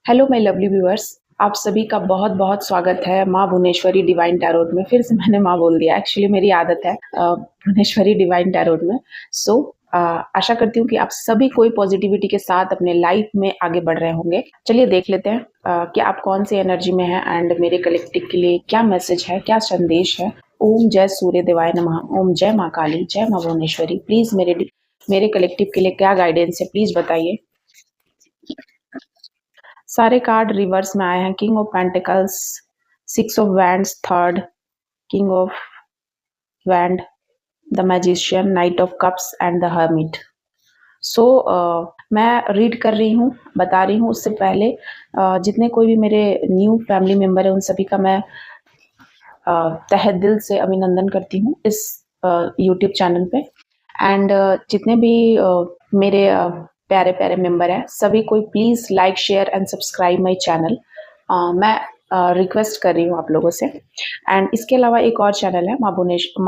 Hello my lovely viewers. आप सभी का बहुत बहुत स्वागत है माँ भुवनेश्वरी डिवाइन टैरोट में। फिर से मैंने माँ बोल दिया, एक्चुअली मेरी आदत है भुवनेश्वरी डिवाइन टैरोट में। सो आशा करती हूँ कि आप सभी कोई पॉजिटिविटी के साथ अपने लाइफ में आगे बढ़ रहे होंगे। चलिए देख लेते हैं कि आप कौन सी एनर्जी में हैं एंड मेरे कलेक्टिव के लिए क्या मैसेज है, क्या संदेश है। ओम जय सूर्य देवाय नमः। ओम जय माँ काली, जय माँ भुवनेश्वरी। प्लीज मेरे कलेक्टिव के लिए क्या गाइडेंस है, प्लीज बताइए। सारे कार्ड रिवर्स में आए हैं। King of pentacles, six of wands third, king of wand, the magician, knight of cups and the hermit. So मैं रीड कर रही हूँ, बता रही हूँ। उससे पहले जितने कोई भी मेरे न्यू फैमिली मेम्बर है उन सभी का मैं तहे दिल से अभिनंदन करती हूँ इस यूट्यूब चैनल पे। एंड जितने भी मेरे प्यारे प्यारे मेंबर हैं सभी कोई please like share and subscribe my channel. मैं रिक्वेस्ट कर रही हूँ आप लोगों से। एंड इसके अलावा एक और चैनल है माँ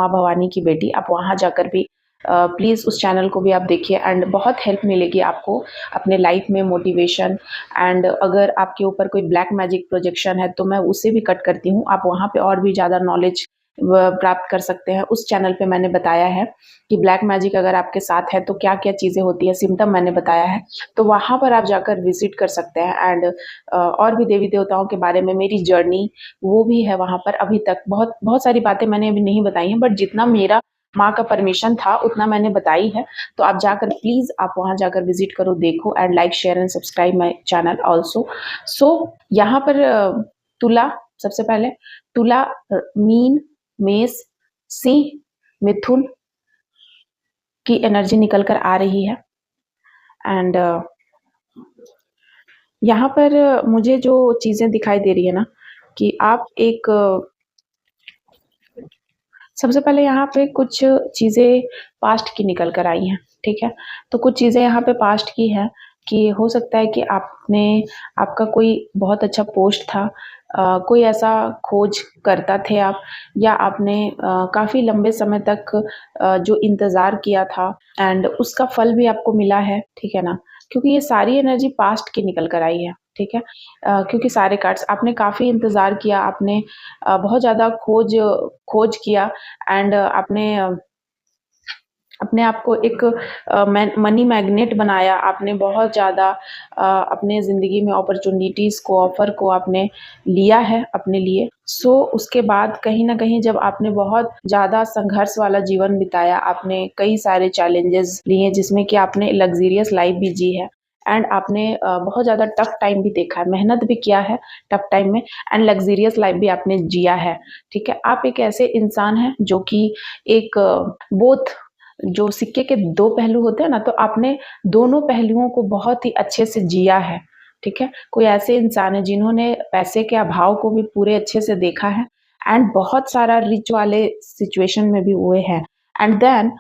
भवानी की बेटी, आप वहाँ जाकर भी प्लीज़ उस चैनल को भी आप देखिए एंड बहुत हेल्प मिलेगी आपको अपने लाइफ में, मोटिवेशन। एंड अगर आपके ऊपर कोई ब्लैक मैजिक प्रोजेक्शन है तो मैं उसे भी कट करती हूँ। आप वहाँ पे और भी ज़्यादा नॉलेज प्राप्त कर सकते हैं। उस चैनल पे मैंने बताया है कि ब्लैक मैजिक अगर आपके साथ है तो क्या क्या चीज़ें होती है, सिम्टम मैंने बताया है। तो वहाँ पर आप जाकर विजिट कर सकते हैं। एंड और भी देवी देवताओं के बारे में मेरी जर्नी वो भी है वहाँ पर। अभी तक बहुत बहुत सारी बातें मैंने अभी नहीं बताई हैं, बट जितना मेरा माँ का परमिशन था उतना मैंने बताई है। तो आप जाकर प्लीज़ आप वहाँ जाकर विजिट करो, देखो and like share and subscribe my channel also. So यहाँ पर तुला, सबसे पहले तुला, मीन, मेष, सिंह, मिथुन की एनर्जी निकल कर आ रही है। एंड यहाँ पर मुझे जो चीज़ें दिखाई दे रही है ना कि आप एक सबसे पहले यहाँ पे कुछ चीज़ें पास्ट की निकल कर आई हैं, ठीक है। तो कुछ चीज़ें यहाँ पे पास्ट की हैं कि हो सकता है कि आपका कोई बहुत अच्छा पोस्ट था, कोई ऐसा खोज करता थे आप, या आपने काफ़ी लंबे समय तक जो इंतज़ार किया था एंड उसका फल भी आपको मिला है, ठीक है ना। क्योंकि ये सारी एनर्जी पास्ट की निकल कर आई है, ठीक है। क्योंकि सारे कार्ड्स आपने काफ़ी इंतज़ार किया, आपने बहुत ज़्यादा खोज किया एंड आपने अपने आप को एक मनी मैग्नेट बनाया। आपने बहुत ज़्यादा अपने ज़िंदगी में अपॉर्चुनिटीज़ को, ऑफ़र को आपने लिया है अपने लिए। सो उसके बाद कहीं न कहीं जब आपने बहुत ज़्यादा संघर्ष वाला जीवन बिताया, आपने कई सारे चैलेंजेस लिए जिसमें कि आपने लग्ज़रियस लाइफ़ भी जी है एंड आपने बहुत ज़्यादा टफ़ टाइम भी देखा है, मेहनत भी किया है टफ़ टाइम में एंड लग्ज़रियस लाइफ़ भी आपने जिया है, ठीक है। आप एक ऐसे इंसान हैं जो कि एक बोथ, जो सिक्के के दो पहलू होते हैं ना, तो आपने दोनों पहलुओं को बहुत ही अच्छे से जिया है, ठीक है। कोई ऐसे इंसान है जिन्होंने पैसे के अभाव को भी पूरे अच्छे से देखा है एंड बहुत सारा रिच वाले सिचुएशन में भी हुए हैं। एंड देन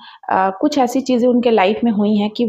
कुछ ऐसी चीज़ें उनके लाइफ में हुई हैं कि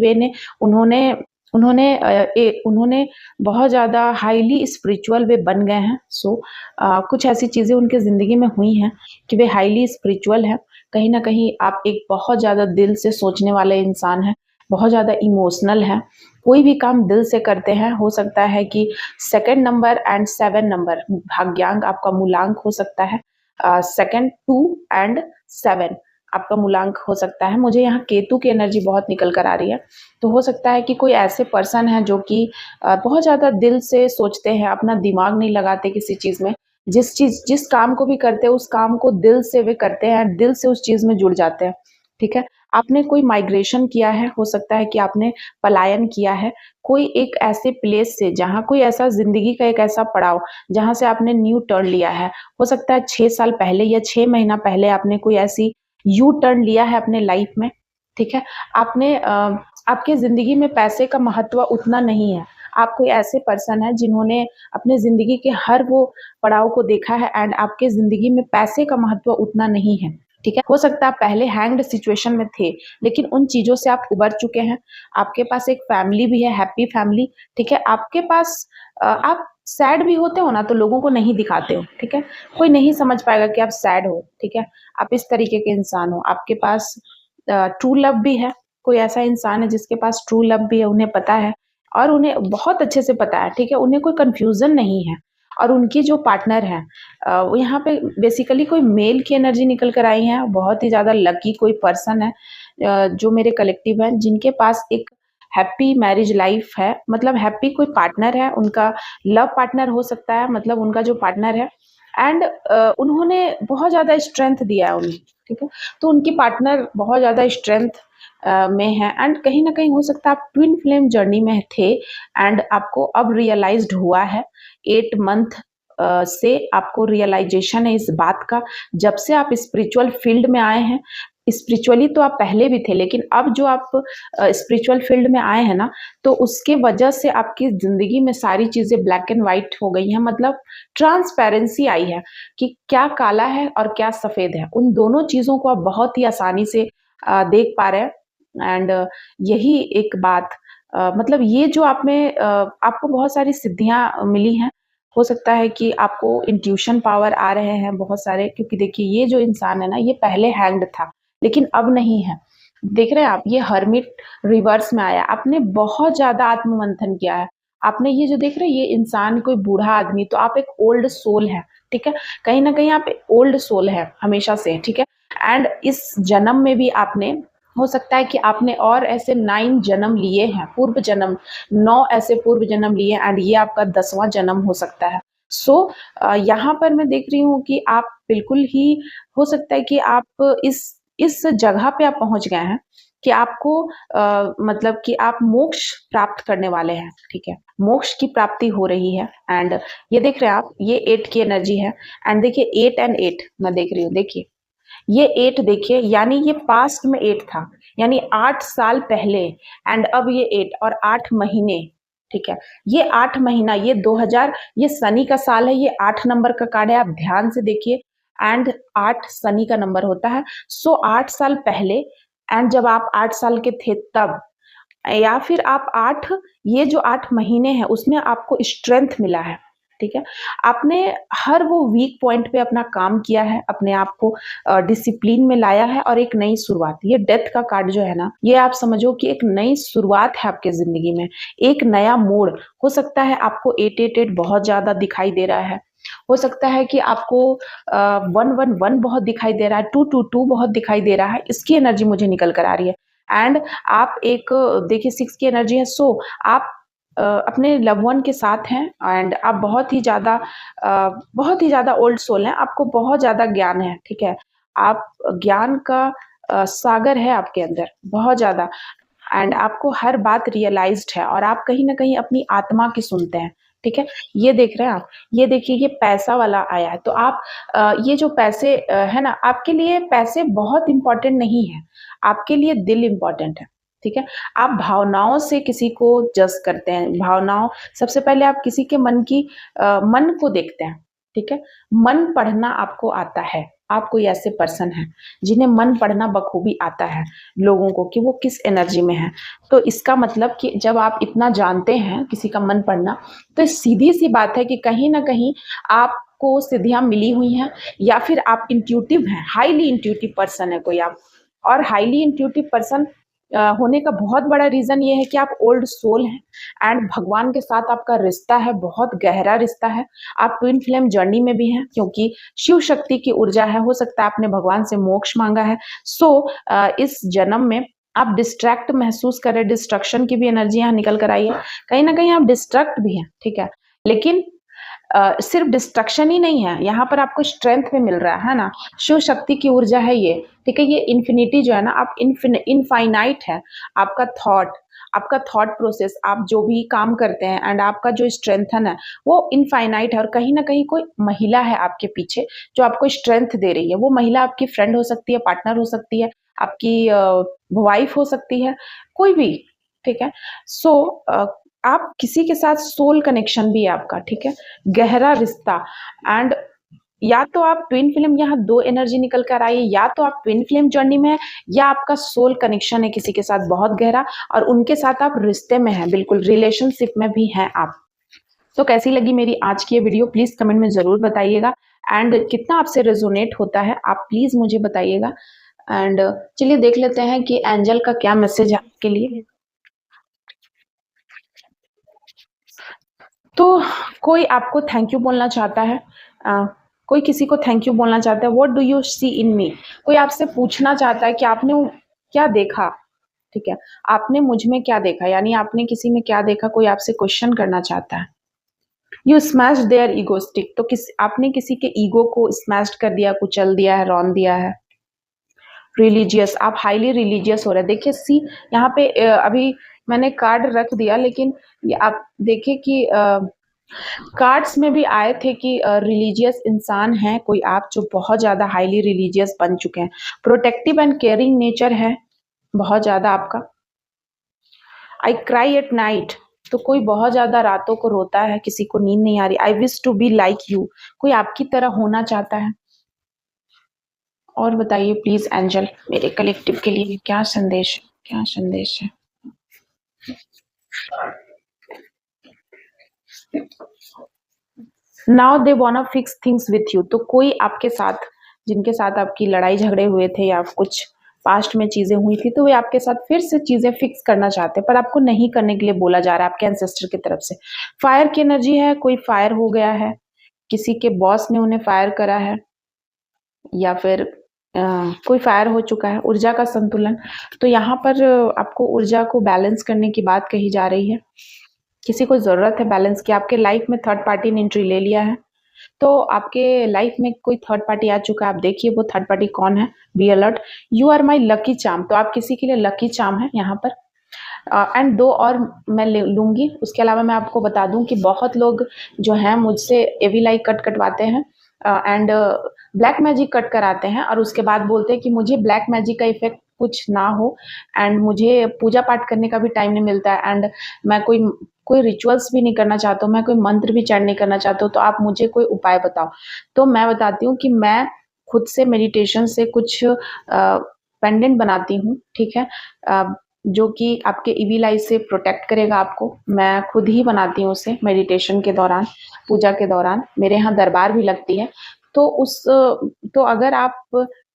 उन्होंने उन्होंने बहुत ज़्यादा हाईली स्पिरिचुअल वे बन गए हैं। सो कुछ ऐसी चीज़ें उनके ज़िंदगी में हुई हैं कि वे हाईली स्पिरिचुअल हैं। कहीं न कहीं आप एक बहुत ज़्यादा दिल से सोचने वाले इंसान हैं, बहुत ज़्यादा इमोशनल हैं, कोई भी काम दिल से करते हैं। हो सकता है कि सेकंड नंबर एंड 7 नंबर भाग्यांक आपका मूलांक हो सकता है। सेकंड 2 एंड 7 आपका मूलांक हो सकता है। मुझे यहाँ केतु की एनर्जी बहुत निकल कर आ रही है। तो हो सकता है कि कोई ऐसे पर्सन हैं जो कि बहुत ज़्यादा दिल से सोचते हैं, अपना दिमाग नहीं लगाते किसी चीज़ में। जिस काम को भी करते हैं उस काम को दिल से वे करते हैं, दिल से उस चीज़ में जुड़ जाते हैं, ठीक है। आपने कोई माइग्रेशन किया है, हो सकता है कि आपने पलायन किया है कोई एक ऐसे प्लेस से जहाँ कोई ऐसा ज़िंदगी का एक ऐसा पड़ाव जहाँ से आपने न्यू टर्न लिया है। हो सकता है 6 साल पहले या 6 महीना पहले आपने कोई ऐसी यू टर्न लिया है अपने लाइफ में, ठीक है। आपके ज़िंदगी में पैसे का महत्व उतना नहीं है। आप कोई ऐसे पर्सन हैं जिन्होंने अपने ज़िंदगी के हर वो पड़ाव को देखा है एंड आपके ज़िंदगी में पैसे का महत्व उतना नहीं है, ठीक है। हो सकता है आप पहले हैंग्ड सिचुएशन में थे, लेकिन उन चीज़ों से आप उबर चुके हैं। आपके पास एक फैमिली भी है, हैप्पी फैमिली, ठीक है। आपके पास आप सैड भी होते हो ना तो लोगों को नहीं दिखाते हो, ठीक है। कोई नहीं समझ पाएगा कि आप सैड हो, ठीक है। आप इस तरीके के इंसान हो। आपके पास ट्रू लव भी है, कोई ऐसा इंसान है जिसके पास ट्रू लव भी है, उन्हें पता है और उन्हें बहुत अच्छे से पता है, ठीक है, उन्हें कोई कंफ्यूजन नहीं है। और उनकी जो पार्टनर हैं, वो यहाँ पे बेसिकली कोई मेल की एनर्जी निकल कर आई है, बहुत ही ज़्यादा लकी कोई पर्सन है, जो मेरे कलेक्टिव है, जिनके पास एक हैप्पी मैरिज लाइफ है, मतलब हैप्पी कोई पार्टनर है, उनका लव पार्टनर हो सकता है, मतलब उनका जो पार्टनर है, एंड उन्होंने बहुत ज़्यादा स्ट्रेंथ दिया है उन्हें, ठीक है। तो उनकी पार्टनर बहुत ज़्यादा स्ट्रेंथ में है, एंड कहीं ना कहीं हो सकता है आप ट्विन फ्लेम जर्नी में थे, एंड आपको अब रियलाइज्ड हुआ है 8 मंथ से आपको रियलाइजेशन है इस बात का, जब से आप स्पिरिचुअल फील्ड में आए हैं। स्पिरिचुअली तो आप पहले भी थे, लेकिन अब जो आप स्पिरिचुअल फील्ड में आए हैं ना, तो उसके वजह से आपकी जिंदगी में सारी चीजें ब्लैक एंड व्हाइट हो गई हैं, मतलब ट्रांसपेरेंसी आई है कि क्या काला है और क्या सफेद है। उन दोनों चीजों को आप बहुत ही आसानी से देख पा रहे हैं। एंड यही एक बात, मतलब ये जो आप में आपको बहुत सारी सिद्धियां मिली हैं, हो सकता है कि आपको इंट्यूशन पावर आ रहे हैं बहुत सारे, क्योंकि देखिए ये जो इंसान है ना, ये पहले हैंग्ड था, लेकिन अब नहीं है। देख रहे हैं आप, ये हर्मिट रिवर्स में आया, आपने बहुत ज्यादा आत्ममंथन किया है। आपने ये जो देख रहे हैं, ये इंसान कोई बूढ़ा आदमी, तो आप एक ओल्ड सोल है, ठीक है, कहीं ना कहीं आप ओल्ड सोल है हमेशा से, ठीक है। एंड इस जन्म में भी आपने, हो सकता है कि आपने और ऐसे 9 जन्म लिए हैं, पूर्व जन्म, 9 ऐसे पूर्व जन्म लिए, एंड ये आपका 10वां जन्म हो सकता है। सो यहाँ पर मैं देख रही हूँ कि आप बिल्कुल ही, हो सकता है कि आप इस जगह पे आप पहुंच गए हैं कि आपको मतलब कि आप मोक्ष प्राप्त करने वाले हैं, ठीक है, मोक्ष की प्राप्ति हो रही है। एंड ये देख रहे हैं आप, ये 8 की एनर्जी है, एंड देखिए 8 एंड 8 मैं देख रही हूँ, देखिए ये 8 देखिए, यानी ये पास्ट में 8 था, यानी 8 साल पहले, एंड अब ये 8 और 8 महीने, ठीक है। ये 8 महीना, ये 2000, ये शनि का साल है, ये 8 नंबर का कार्ड है, आप ध्यान से देखिए। एंड 8 शनि का नंबर होता है। सो 8 साल पहले, एंड जब आप 8 साल के थे तब, या फिर आप 8, ये जो 8 महीने हैं उसमें आपको स्ट्रेंथ मिला है, ठीक है। आपने हर वो वीक पॉइंट पे अपना काम किया है, अपने आप को डिसिप्लिन में लाया है, और एक नई शुरुआत, ये डेथ का कार्ड जो है ना, ये आप समझो कि एक नई शुरुआत है आपके जिंदगी में, एक नया मोड़। हो सकता है आपको 888 बहुत ज्यादा दिखाई दे रहा है, हो सकता है कि आपको 111 बहुत दिखाई दे रहा है, 222 बहुत दिखाई दे रहा है, इसकी एनर्जी मुझे निकल कर आ रही है। एंड आप एक, देखिए 6 की एनर्जी है। सो आप अपने लव वन के साथ हैं, एंड आप बहुत ही ज्यादा ओल्ड सोल हैं, आपको बहुत ज्यादा ज्ञान है, ठीक है। आप ज्ञान का सागर है आपके अंदर बहुत ज्यादा, एंड आपको हर बात रियलाइज्ड है, और आप कहीं ना कहीं अपनी आत्मा की सुनते हैं, ठीक है। ये देख रहे हैं आप, ये देखिए ये पैसा वाला आया है, तो आप ये जो पैसे है ना, आपके लिए पैसे बहुत इंपॉर्टेंट नहीं है, आपके लिए दिल इंपॉर्टेंट है, ठीक है। आप भावनाओं से किसी को जज करते हैं, भावनाओं, सबसे पहले आप किसी के मन को देखते हैं, ठीक है। मन पढ़ना आपको आता है, आप कोई ऐसे पर्सन हैं जिन्हें मन पढ़ना बखूबी आता है लोगों को, कि वो किस एनर्जी में है। तो इसका मतलब कि जब आप इतना जानते हैं किसी का मन पढ़ना, तो सीधी सी बात है कि कहीं ना कहीं आपको सिद्धियां मिली हुई हैं, या फिर आप इंट्यूटिव हैं, हाईली इंट्यूटिव पर्सन है कोई आप। और हाईली इंट्यूटिव पर्सन होने का बहुत बड़ा रीजन ये है कि आप ओल्ड सोल हैं, एंड भगवान के साथ आपका रिश्ता है, बहुत गहरा रिश्ता है। आप ट्विन फ्लेम जर्नी में भी हैं, क्योंकि शिव शक्ति की ऊर्जा है, हो सकता है आपने भगवान से मोक्ष मांगा है। सो इस जन्म में आप डिस्ट्रैक्ट महसूस कर रहे, डिस्ट्रक्शन की भी एनर्जी यहाँ निकल कर आई है, कहीं ना कहीं आप डिस्ट्रैक्ट भी हैं, ठीक है। लेकिन सिर्फ डिस्ट्रक्शन ही नहीं है, यहाँ पर आपको स्ट्रेंथ भी मिल रहा है ना, शिव शक्ति की ऊर्जा है ये, ठीक है। ये इन्फिनिटी जो है ना, आप इनफाइनाइट है आपका थॉट प्रोसेस, आप जो भी काम करते हैं, एंड आपका जो स्ट्रेंथन है वो इनफाइनाइट है। और कहीं ना कहीं कोई महिला है आपके पीछे जो आपको स्ट्रेंथ दे रही है, वो महिला आपकी फ्रेंड हो सकती है, पार्टनर हो सकती है, आपकी वाइफ हो सकती है, कोई भी, ठीक है। सो आप किसी के साथ सोल कनेक्शन भी है आपका, ठीक है, गहरा रिश्ता। एंड या तो आप ट्विन फ्लेम, यहाँ 2 एनर्जी निकल कर आई है, या तो आप ट्विन फ्लेम जर्नी में है, या आपका सोल कनेक्शन है किसी के साथ बहुत गहरा, और उनके साथ आप रिश्ते में हैं, बिल्कुल रिलेशनशिप में भी हैं आप। तो कैसी लगी मेरी आज की ये वीडियो, प्लीज कमेंट में जरूर बताइएगा, एंड कितना आपसे रेजोनेट होता है आप प्लीज मुझे बताइएगा। एंड चलिए देख लेते हैं कि एंजल का क्या मैसेज है आपके लिए। तो कोई आपको थैंक यू बोलना चाहता है, कोई किसी को थैंक यू बोलना चाहता है, व्हाट डू यू सी इन मी। कोई आपसे पूछना चाहता है कि आपने क्या देखा, ठीक है, आपने मुझ में क्या देखा, यानी आपने किसी में क्या देखा, कोई आपसे क्वेश्चन करना चाहता है। यू स्मैश देयर ईगोस्टिक, तो आपने किसी के ईगो को स्मैश कर दिया, कुचल दिया है, रौन दिया है। रिलीजियस, आप हाईली रिलीजियस हो रहे हैं। देखिए सी यहाँ पे अभी मैंने कार्ड रख दिया, लेकिन ये आप देखिए कि कार्ड्स में भी आए थे कि रिलीजियस इंसान है कोई आप, जो बहुत ज़्यादा हाईली रिलीजियस बन चुके हैं। प्रोटेक्टिव एंड केयरिंग नेचर है बहुत ज़्यादा आपका। आई क्राई एट नाइट, तो कोई बहुत ज़्यादा रातों को रोता है, किसी को नींद नहीं आ रही। I wish to be like you, कोई आपकी तरह होना चाहता है। और बताइए प्लीज एंजल, मेरे कलेक्टिव के लिए क्या संदेश, क्या संदेश है। Now they वांना fix things with you, तो कोई आपके साथ, जिनके साथ आपकी लड़ाई झगड़े हुए थे या कुछ पास्ट में चीजें हुई थी, तो वे आपके साथ फिर से चीजें फिक्स करना चाहते हैं, पर आपको नहीं करने के लिए बोला जा रहा है आपके एंसेस्टर की तरफ से। फायर की एनर्जी है, कोई फायर हो गया है, किसी के बॉस ने उन्हें फायर करा है, या फिर कोई फायर हो चुका है। ऊर्जा का संतुलन, तो यहाँ पर आपको ऊर्जा को बैलेंस करने की बात कही जा रही है। किसी को जरूरत है बैलेंस की। आपके लाइफ में थर्ड पार्टी ने एंट्री ले लिया है, तो आपके लाइफ में कोई थर्ड पार्टी आ चुका है। आप देखिए वो थर्ड पार्टी कौन है, be alert. You are my lucky charm, तो आप किसी के लिए लकी चार्म है यहाँ पर। एंड दो और मैं लूंगी। उसके अलावा मैं आपको बता दूं कि बहुत लोग जो हैं मुझसे एवी आई कट कटवाते हैं एंड ब्लैक मैजिक कट कराते हैं, और उसके बाद बोलते हैं कि मुझे ब्लैक मैजिक का इफेक्ट कुछ ना हो, एंड मुझे पूजा पाठ करने का भी टाइम नहीं मिलता है, एंड मैं कोई रिचुअल्स भी नहीं करना चाहता हूँ, मैं कोई मंत्र भी चैंट नहीं करना चाहता हूँ, तो आप मुझे कोई उपाय बताओ। तो मैं बताती हूँ कि मैं खुद से मेडिटेशन से कुछ पेंडेंट बनाती हूँ, ठीक है, जो कि आपके इविल आई से प्रोटेक्ट करेगा आपको। मैं खुद ही बनाती हूँ उसे मेडिटेशन के दौरान, पूजा के दौरान। मेरे यहाँ दरबार भी लगती है, तो तो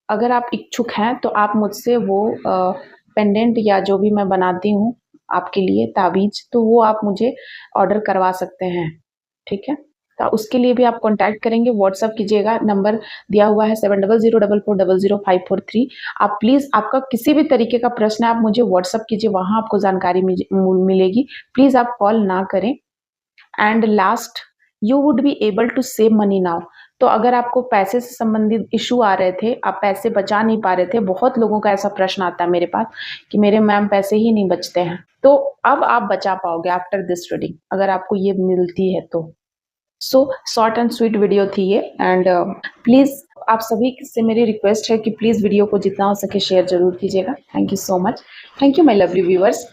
अगर आप इच्छुक हैं तो आप मुझसे वो पेंडेंट या जो भी मैं बनाती हूँ आपके लिए ताबीज, तो वो आप मुझे ऑर्डर करवा सकते हैं, ठीक है। तो उसके लिए भी आप कांटेक्ट करेंगे, व्हाट्सअप कीजिएगा, नंबर दिया हुआ है 7004440543। आप प्लीज़, आपका किसी भी तरीके का प्रश्न है आप मुझे व्हाट्सअप कीजिए, वहाँ आपको जानकारी मिलेगी। प्लीज़ आप कॉल ना करें। And last, you would be able to save money now, तो अगर आपको पैसे से संबंधित इशू आ रहे थे, आप पैसे बचा नहीं पा रहे थे, बहुत लोगों का ऐसा प्रश्न आता है मेरे पास कि मेरे मैम पैसे ही नहीं बचते हैं, तो अब आप बचा पाओगे आफ्टर दिस रीडिंग, अगर आपको ये मिलती है तो। So short and sweet video थी ये, एंड प्लीज़ आप सभी से मेरी रिक्वेस्ट है कि प्लीज़ वीडियो को जितना हो सके शेयर जरूर कीजिएगा। Thank you so much. Thank you my lovely viewers.